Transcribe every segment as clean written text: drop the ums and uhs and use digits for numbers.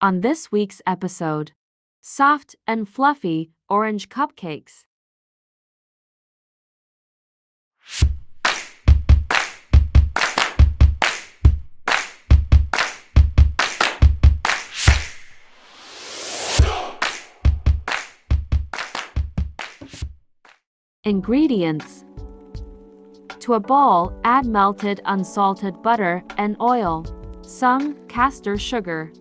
On this week's episode, soft and fluffy orange cupcakes. Ingredients: to a bowl, add melted unsalted butter and oil, some castor sugar.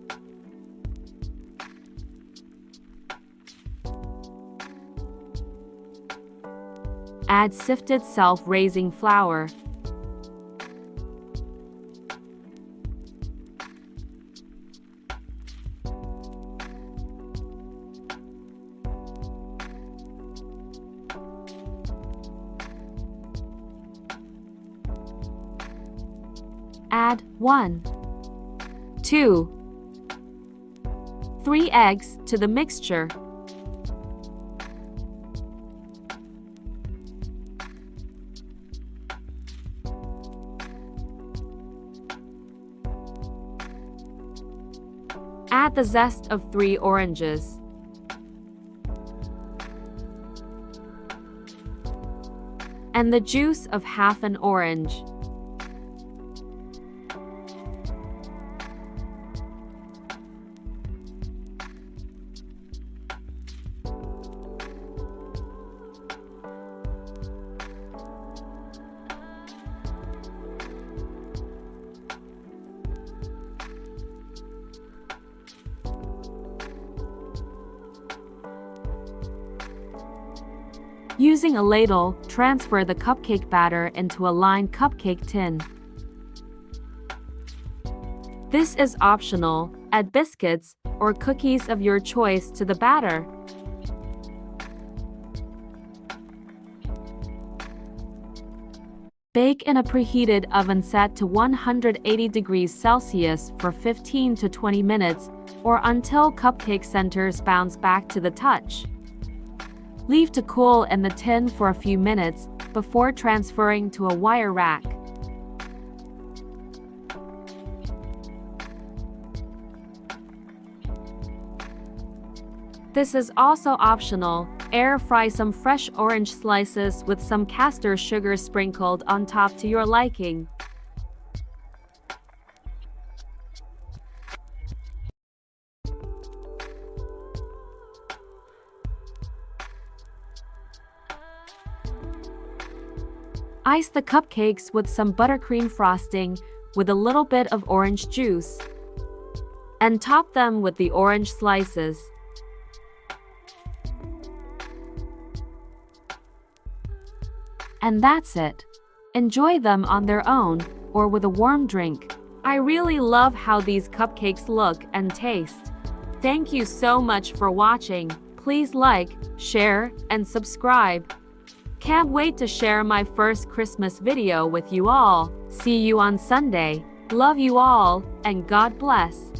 Add sifted self-raising flour. Add 1, 2, 3 eggs to the mixture. Add the zest of 3 oranges. And the juice of half an orange. Using a ladle, transfer the cupcake batter into a lined cupcake tin. This is optional. Add biscuits or cookies of your choice to the batter. Bake in a preheated oven set to 180 degrees Celsius for 15 to 20 minutes or until cupcake centers bounce back to the touch. Leave to cool in the tin for a few minutes before transferring to a wire rack. This is also optional. Air fry some fresh orange slices with some castor sugar sprinkled on top to your liking. Ice the cupcakes with some buttercream frosting with a little bit of orange juice. And top them with the orange slices. And that's it. Enjoy them on their own or with a warm drink. I really love how these cupcakes look and taste. Thank you so much for watching. Please like, share, and subscribe. Can't wait to share my first Christmas video with you all. See you on Sunday. Love you all, and God bless.